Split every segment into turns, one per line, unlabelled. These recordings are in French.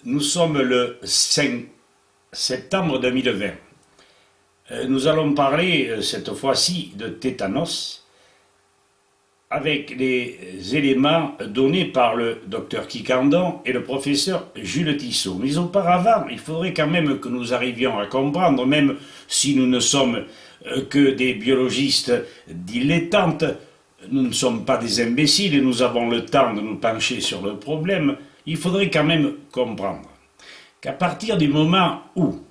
Nous sommes le 5 septembre 2020. Nous allons parler cette fois-ci de tétanos avec les éléments donnés par le docteur Quiquendone et le professeur Jules Tissot. Mais auparavant, il faudrait quand même que nous arrivions à comprendre, même si nous ne sommes que des biologistes dilettantes, nous ne sommes pas des imbéciles et nous avons le temps de nous pencher sur le problème, il faudrait quand même comprendre qu'à partir du moment où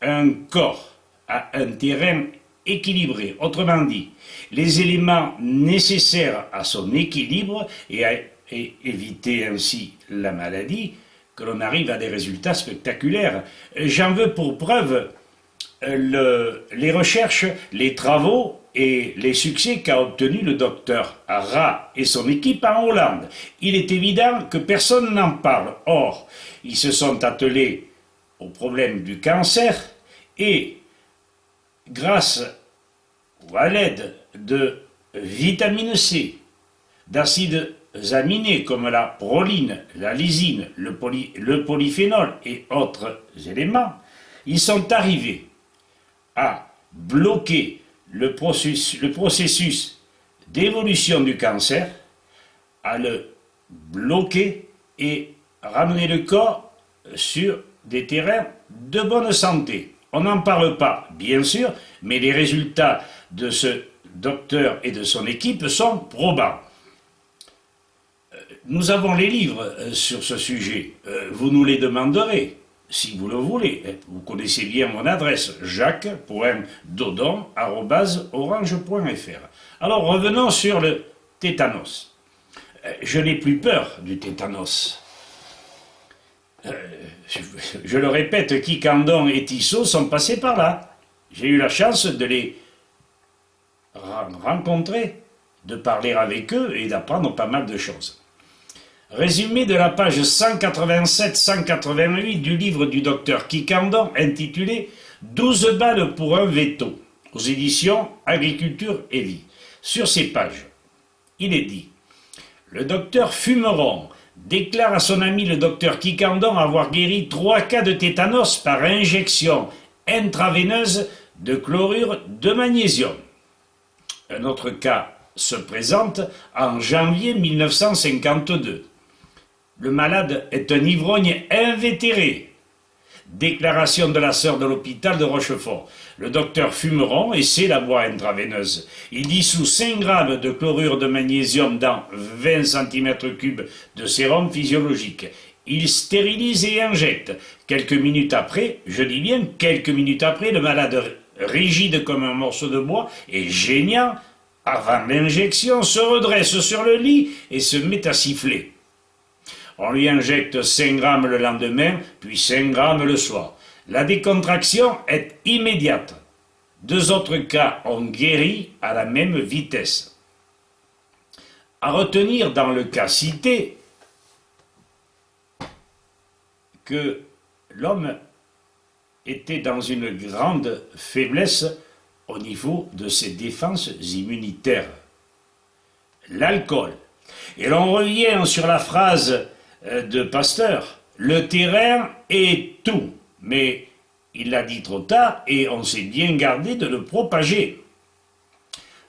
un corps a un terrain équilibré, autrement dit, les éléments nécessaires à son équilibre et éviter ainsi la maladie, que l'on arrive à des résultats spectaculaires. J'en veux pour preuve les recherches, les travaux et les succès qu'a obtenu le docteur Ra et son équipe en Hollande. Il est évident que personne n'en parle. Or, ils se sont attelés au problème du cancer et, grâce ou à l'aide de vitamine C, d'acides aminés comme la proline, la lysine, le polyphénol et autres éléments, ils sont arrivés à bloquer le processus d'évolution du cancer, à le bloquer et ramener le corps sur des terrains de bonne santé. On n'en parle pas, bien sûr, mais les résultats de ce docteur et de son équipe sont probants. Nous avons les livres sur ce sujet. Vous nous les demanderez, si vous le voulez. Vous connaissez bien mon adresse, jacques.dodon@orange.fr. Alors revenons sur le tétanos. Je n'ai plus peur du tétanos. Je le répète, Quiquendone et Tissot sont passés par là. J'ai eu la chance de les rencontrer, de parler avec eux et d'apprendre pas mal de choses. Résumé de la page 187-188 du livre du docteur Quiquendone intitulé « 12 balles pour un veto » aux éditions Agriculture et Vie. Sur ces pages, il est dit « Le docteur Fumeron déclare à son ami le docteur Quiquendone avoir guéri 3 cas de tétanos par injection intraveineuse de chlorure de magnésium. Un autre cas se présente en janvier 1952. Le malade est un ivrogne invétéré. Déclaration de la sœur de l'hôpital de Rochefort. Le docteur Fumeron essaie la voie intraveineuse. Il dissout 5 grammes de chlorure de magnésium dans 20 cm3 de sérum physiologique. Il stérilise et injecte. Quelques minutes après, je dis bien quelques minutes après, le malade rigide comme un morceau de bois et geignant, avant l'injection, se redresse sur le lit et se met à siffler. On lui injecte 5 grammes le lendemain, puis 5 grammes le soir. La décontraction est immédiate. 2 autres cas ont guéri à la même vitesse. À retenir dans le cas cité que l'homme était dans une grande faiblesse au niveau de ses défenses immunitaires. L'alcool. Et l'on revient sur la phrase de Pasteur, le terrain est tout, mais il l'a dit trop tard et on s'est bien gardé de le propager.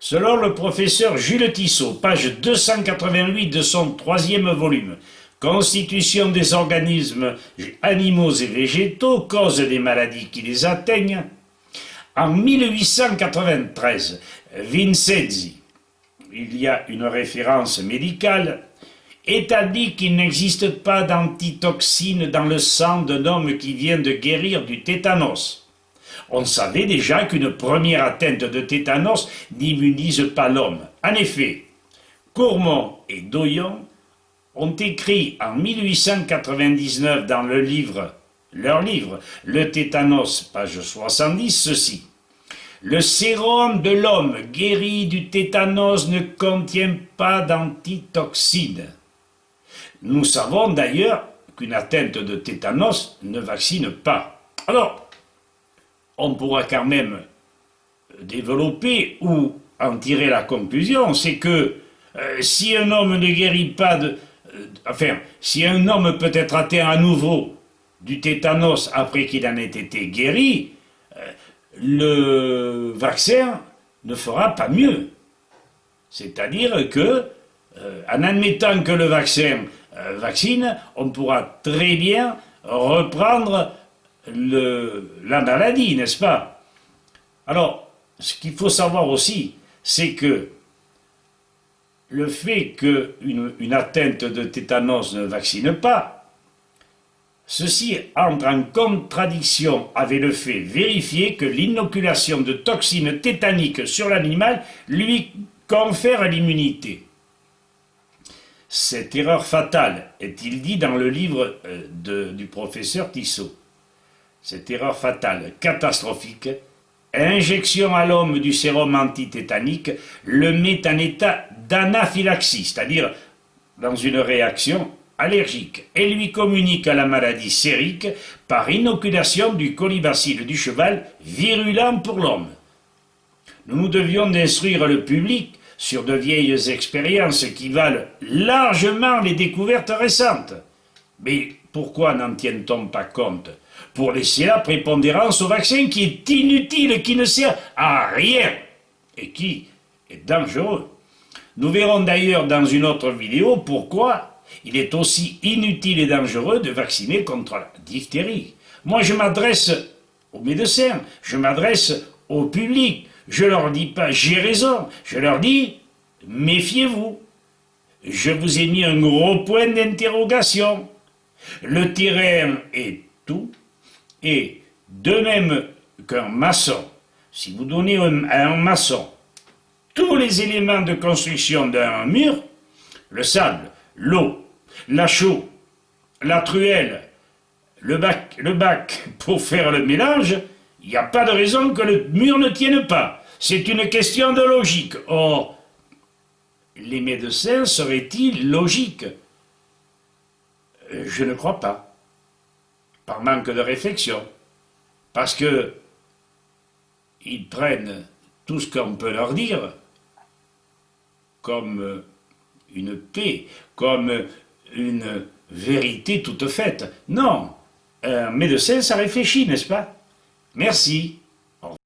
Selon le professeur Jules Tissot, page 288 de son 3e volume, Constitution des organismes animaux et végétaux, cause des maladies qui les atteignent, en 1893, Vincenzi, il y a une référence médicale, établit qu'il n'existe pas d'antitoxine dans le sang d'un homme qui vient de guérir du tétanos. On savait déjà qu'une première atteinte de tétanos n'immunise pas l'homme. En effet, Courmont et Doyon ont écrit en 1899 dans leur livre « Le tétanos », page 70, ceci. Le sérum de l'homme guéri du tétanos ne contient pas d'antitoxine. Nous savons d'ailleurs qu'une atteinte de tétanos ne vaccine pas. Alors, on pourra quand même développer ou en tirer la conclusion, c'est que si un homme ne guérit pas si un homme peut être atteint à nouveau du tétanos après qu'il en ait été guéri, le vaccin ne fera pas mieux. C'est-à-dire que, en admettant que le vaccin vaccine, on pourra très bien reprendre la maladie, n'est-ce pas? Alors, ce qu'il faut savoir aussi, c'est que le fait qu'une atteinte de tétanos ne vaccine pas, ceci entre en contradiction avec le fait vérifié que l'inoculation de toxines tétaniques sur l'animal lui confère l'immunité. Cette erreur fatale, est-il dit dans le livre du professeur Tissot, cette erreur fatale, catastrophique, injection à l'homme du sérum antitétanique le met en état d'anaphylaxie, c'est-à-dire dans une réaction allergique, et lui communique la maladie sérique par inoculation du colibacille du cheval, virulent pour l'homme. Nous devions d'instruire le public sur de vieilles expériences qui valent largement les découvertes récentes. Mais pourquoi n'en tient-on pas compte? Pour laisser la prépondérance au vaccin qui est inutile, qui ne sert à rien et qui est dangereux. Nous verrons d'ailleurs dans une autre vidéo pourquoi il est aussi inutile et dangereux de vacciner contre la diphtérie. Moi je m'adresse aux médecins, je m'adresse au public, je leur dis pas j'ai raison, je leur dis méfiez-vous. Je vous ai mis un gros point d'interrogation. Le terrain est tout. Et de même qu'un maçon, si vous donnez à un maçon tous les éléments de construction d'un mur, le sable, l'eau, la chaux, la truelle, le bac pour faire le mélange, il n'y a pas de raison que le mur ne tienne pas. C'est une question de logique. Or, les médecins seraient-ils logiques? Je ne crois pas. Par manque de réflexion, parce que ils prennent tout ce qu'on peut leur dire comme une paix, comme une vérité toute faite. Non, un médecin, ça réfléchit, n'est-ce pas? Merci.